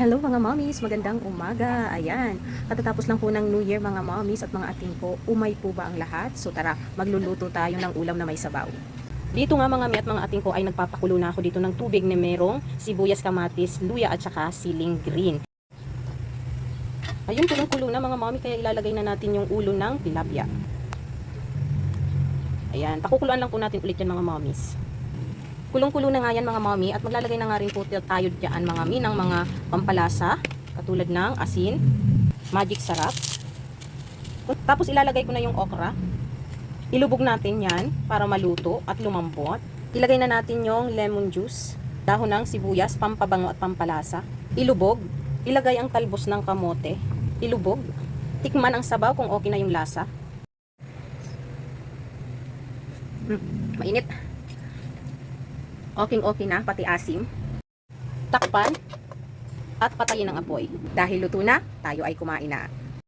Hello mga mommies, magandang umaga. Ayan, katatapos lang po ng New Year mga mommies at mga ating ko. Umay po ba ang lahat? So tara, magluluto tayo ng ulam na may sabaw. Dito nga mga mi at mga ating ko ay nagpapakulo na ako dito ng tubig na merong sibuyas, kamatis, luya at saka siling green. Ayun, kulong-kulo na mga mommy, kaya ilalagay na natin yung ulo ng tilapia. Ayan, pakukuluan lang po natin ulit yan mga mommies. Kulong-kulo na nga yan mga mommy at maglalagay na nga rin po tayo dyan mga mi ng mga pampalasa katulad ng asin, magic sarap. Tapos ilalagay ko na yung okra. Ilubog natin yan para maluto at lumambot. Ilagay na natin yung lemon juice, dahon ng sibuyas, pampabango at pampalasa. Ilubog. Ilagay ang talbos ng kamote. Ilubog. Tikman ang sabaw kung okay na yung lasa. Mainit. Okay na, pati asim. Takpan at patayin ang apoy. Dahil luto na, tayo ay kumain na.